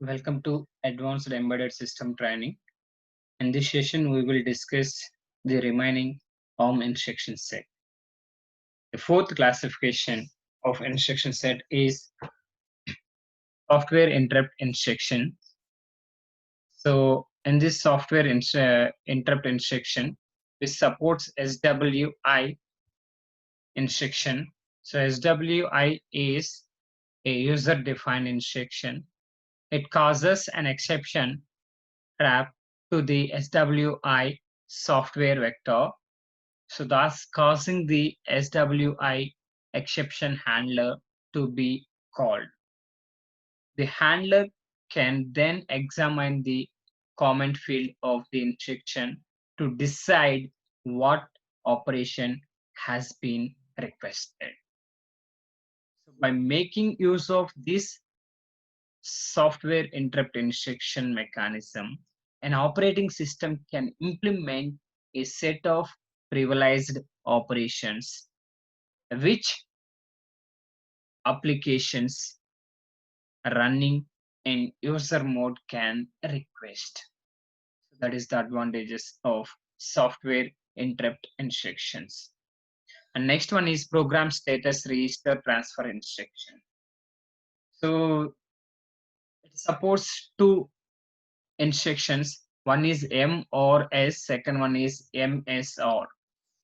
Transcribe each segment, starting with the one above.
Welcome to Advanced Embedded System Training. In this session, we will discuss the remaining ARM instruction set. The fourth classification of instruction set is software interrupt instruction. So, in this software interrupt instruction, which supports SWI instruction. So, SWI is a user-defined instruction. It causes an exception trap to the SWI software vector, so thus causing the SWI exception handler to be called. The handler can then examine the comment field of the instruction to decide what operation has been requested. So by making use of this software interrupt instruction mechanism, an operating system can implement a set of privileged operations which applications running in user mode can request. So that is the advantages of software interrupt instructions. And next one is program status register transfer instruction. So it supports two instructions. One is M or S, second one is MSR.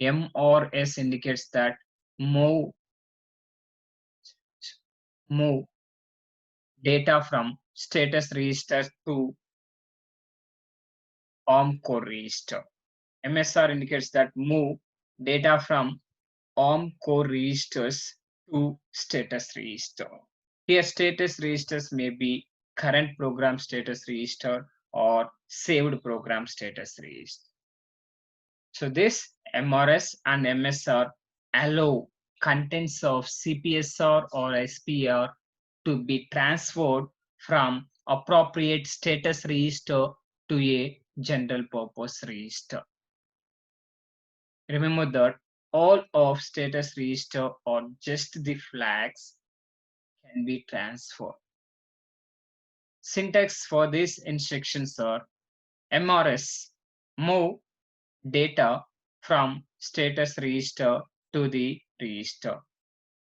M or S indicates that move data from status register to ARM core register. MSR indicates that move data from ARM core registers to status register. Here status registers may be current program status register or saved program status register. So this MRS and MSR allow contents of CPSR or SPR to be transferred from appropriate status register to a general purpose register. Remember that all of status register or just the flags can be transferred. Syntax for these instructions are MRS, move data from status register to the register.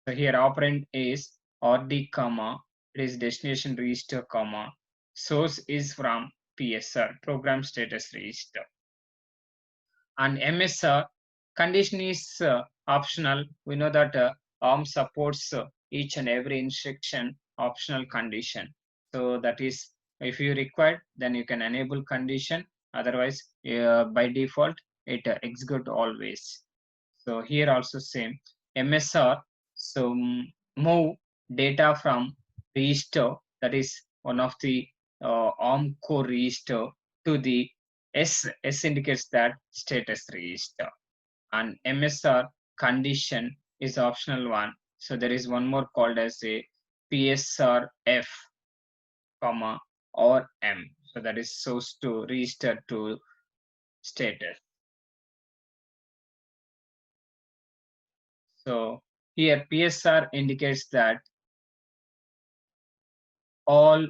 So here operand is RD comma, it is destination register comma, source is from PSR, program status register. And MSR condition is optional. We know that ARM supports each and every instruction optional condition. So that is, if you require, then you can enable condition. Otherwise, by default, it execute always. So here also same MSR. So move data from register, that is one of the ARM core register, to the S indicates that status register, and MSR condition is optional one. So there is one more called as a PSRF, comma or M. So that is source to register to status. So here PSR indicates that all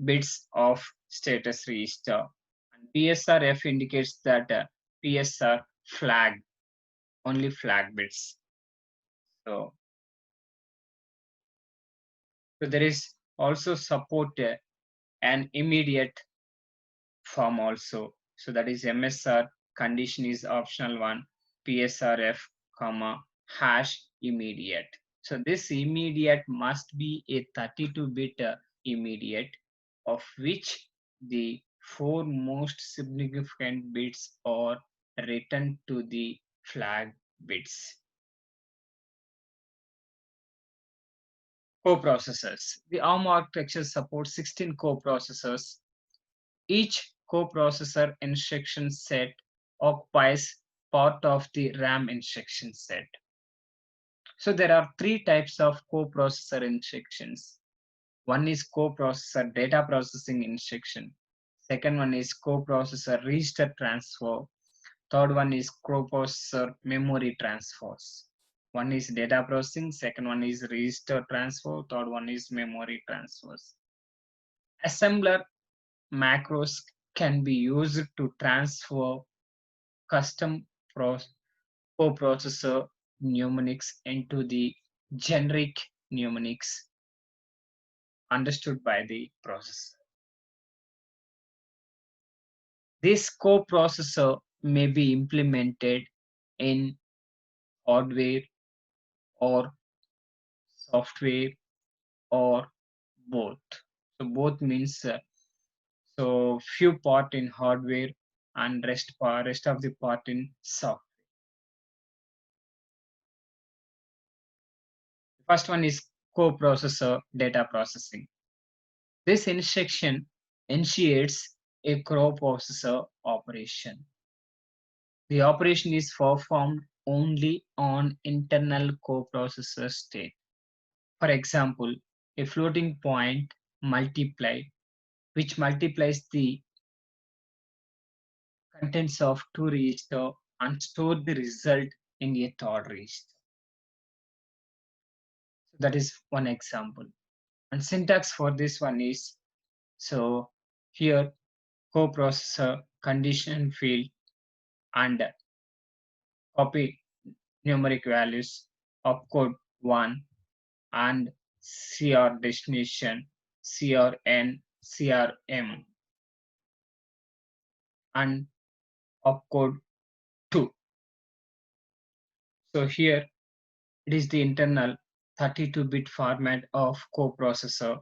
bits of status register, and PSRF indicates that PSR flag, only flag bits. So there is also support an immediate form also. So that is MSR condition is optional one, PSRF comma hash immediate. So this immediate must be a 32-bit immediate, of which the 4 most significant bits are written to the flag bits. Coprocessors. The ARM architecture supports 16 coprocessors. Each coprocessor instruction set occupies part of the RAM instruction set. So there are 3 types of coprocessor instructions. One is coprocessor data processing instruction. Second one is coprocessor register transfer. Third one is coprocessor memory transfers. One is data processing, second one is register transfer, third one is memory transfers. Assembler macros can be used to transfer custom coprocessor mnemonics into the generic mnemonics understood by the processor. This coprocessor may be implemented in hardware or software or both. So both means so few part in hardware and rest of the part in software. First one is coprocessor data processing. This instruction initiates a coprocessor operation. The operation is performed only on internal coprocessor state. For example, a floating point multiply, which multiplies the contents of two register and store the result in a third register. So that is one example. And syntax for this one is, so here coprocessor condition field and copy numeric values of code 1 and CR destination, CRN, CRM and opcode 2. So here it is the internal 32-bit format of coprocessor,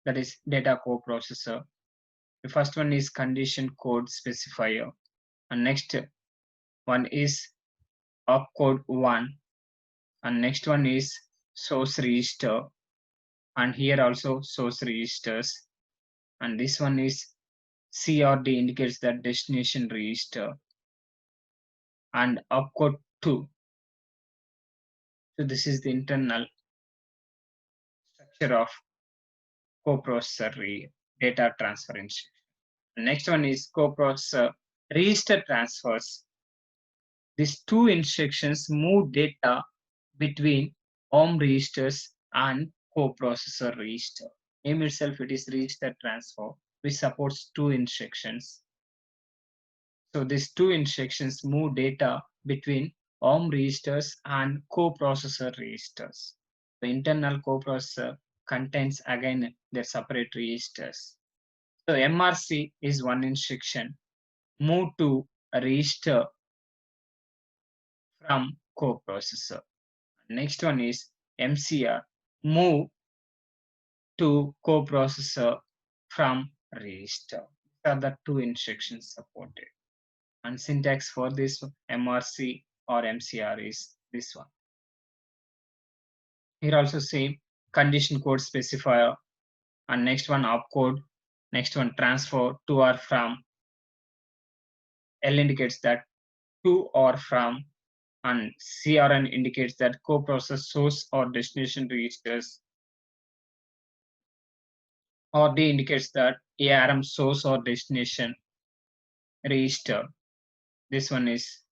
that is data coprocessor. The first one is condition code specifier, and next one is opcode 1, and next one is source register, and here also source registers, and this one is CRD indicates that destination register, and opcode 2. So this is the internal structure of coprocessor data transfer instruction. Next one is coprocessor register transfers. These two instructions move data between ARM registers and coprocessor register. Name itself, it is register transfer, which supports two instructions. So these two instructions move data between ARM registers and coprocessor registers. The internal coprocessor contains again their separate registers. So MRC is one instruction, move to a register from coprocessor. Next one is MCR, move to coprocessor from register. These are the two instructions supported. And syntax for this MRC or MCR is this one. Here also same condition code specifier, and next one opcode, next one transfer to or from. L indicates that to or from, and CRN indicates that coprocessor source or destination registers, or D indicates that ARM source or destination register. This one is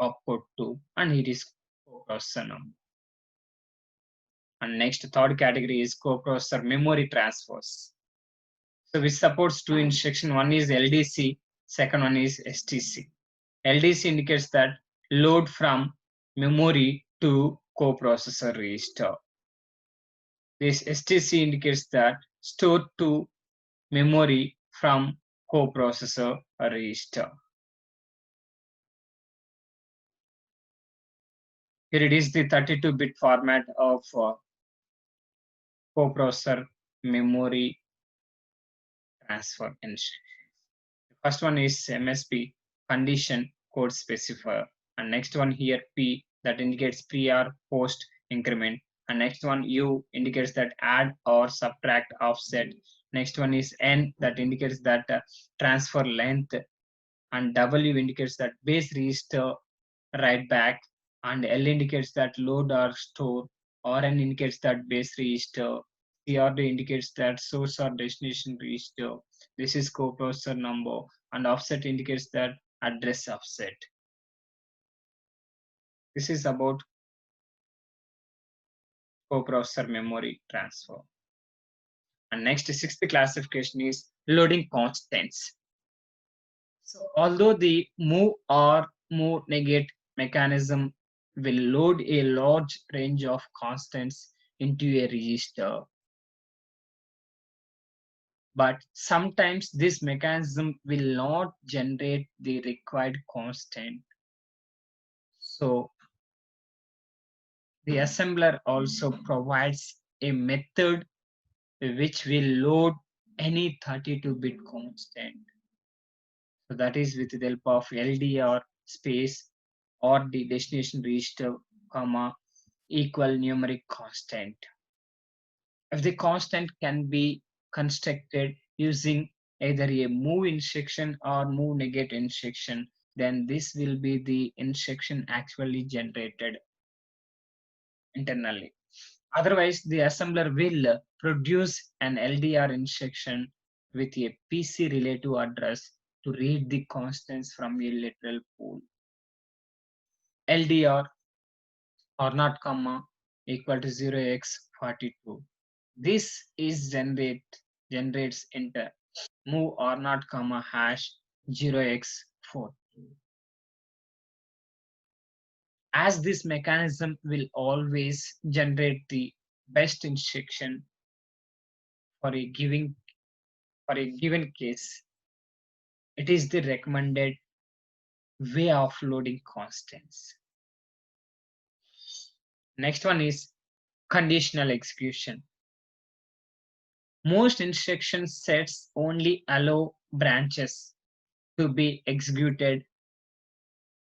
opcode 2, and it is coprocessor number. And next, third category is coprocessor memory transfers. So which supports two instructions. One is LDC, second one is STC. LDC indicates that load from memory to coprocessor register. This STC indicates that store to memory from coprocessor register. Here it is the 32-bit format of coprocessor memory transfer instructions. The first one is MSP, condition code specifier, and next one here P, that indicates pre or post increment, and next one U indicates that add or subtract offset. Next one is N, that indicates that transfer length, and W indicates that base register write back, and L indicates that load or store, RN indicates that base register, CRD indicates that source or destination register. This is coprocessor number, and offset indicates that address offset. This is about coprocessor memory transfer. And next, sixth classification is loading constants. So although the move or move negate mechanism will load a large range of constants into a register, but sometimes this mechanism will not generate the required constant. So the assembler also provides a method which will load any 32-bit constant. So that is with the help of LDR space or the destination register, comma, equal numeric constant. If the constant can be constructed using either a move instruction or move negate instruction, then this will be the instruction actually generated internally. Otherwise, the assembler will produce an LDR instruction with a PC relative address to read the constants from a literal pool. LDR or not comma equal to 0x42. This is generates into move or not comma hash 0x4. As this mechanism will always generate the best instruction for a given case, it is the recommended way of loading constants. Next one is conditional execution. Most instruction sets only allow branches to be executed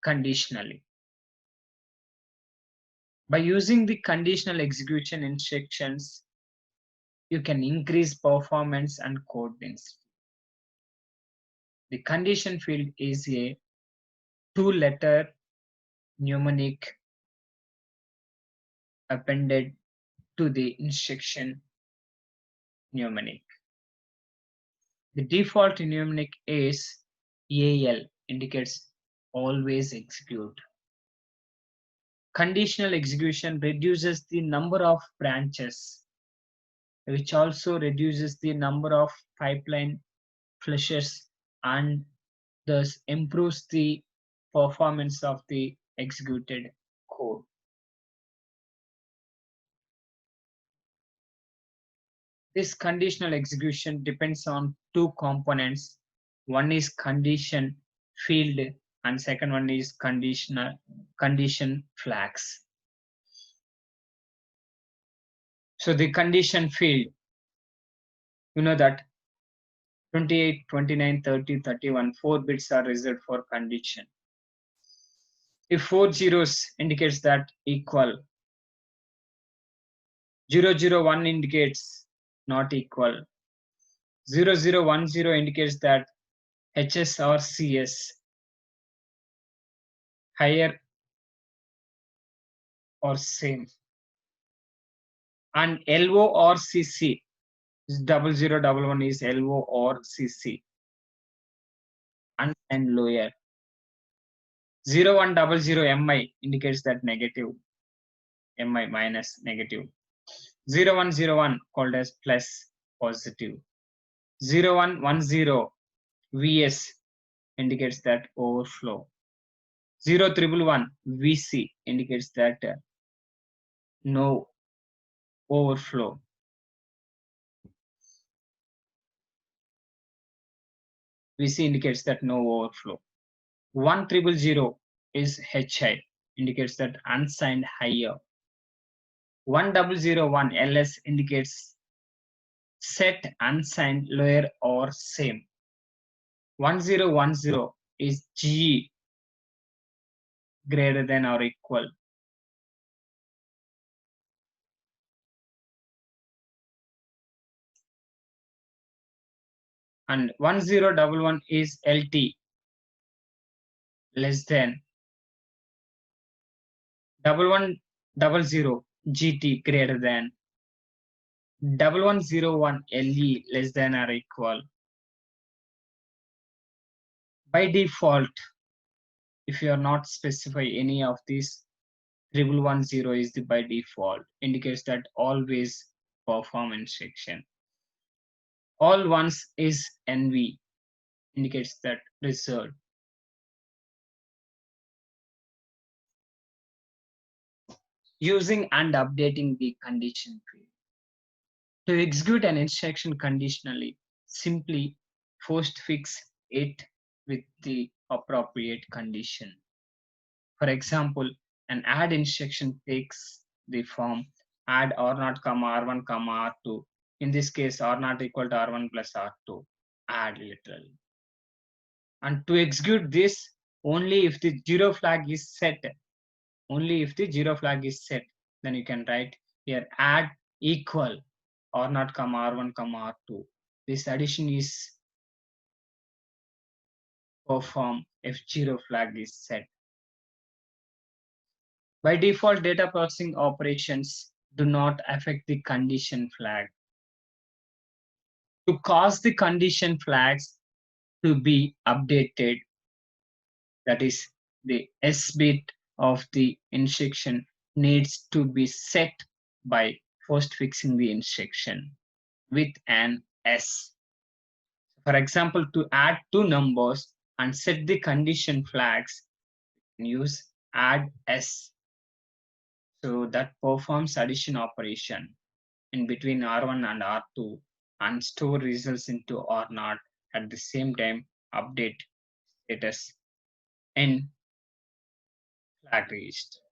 conditionally. By using the conditional execution instructions, you can increase performance and code density. The condition field is a two-letter mnemonic appended to the instruction mnemonic. The default mnemonic is AL, indicates always execute. Conditional execution reduces the number of branches, which also reduces the number of pipeline flushes and thus improves the performance of the executed code. This conditional execution depends on two components. One is condition field and second one is condition flags. So the condition field, you know that 28, 29, 30, 31, 4 bits are reserved for condition. If 4 zeros indicates that equal, 001 indicates not equal, 0010 indicates that HS or CS, higher or same, and LO or CC, 0011 is LO or CC, and lower. 0100 MI indicates that negative, MI minus negative. 0101 called as plus positive. 0110 VS indicates that overflow. 0111 VC indicates that no overflow. VC indicates that no overflow. 1000 is HI, indicates that unsigned higher. 1001 LS indicates set unsigned lower or same. 1010 is G greater than or equal. And 1011 is LT less than 1100 GT greater than 1101 LE less than or equal. By default, if you are not specify any of these, 110 is the by default, indicates that always perform instruction. All ones is NV, indicates that reserved. Using and updating the condition field. To execute an instruction conditionally, simply postfix it with the appropriate condition. For example, an add instruction takes the form add r0, r1, r2. In this case, r0 equal to r1 plus r2. Add literal. And to execute this, only if the zero flag is set, only if the zero flag is set, then you can write here add equal r0, r1, r2. This addition is performed if zero flag is set. By default, data processing operations do not affect the condition flag. To cause the condition flags to be updated, that is, the S bit of the instruction needs to be set by first fixing the instruction with an S. For example, to add two numbers and set the condition flags, use add S. So that performs addition operation in between R1 and R2 and store results into R0. At the same time, update status in flag register.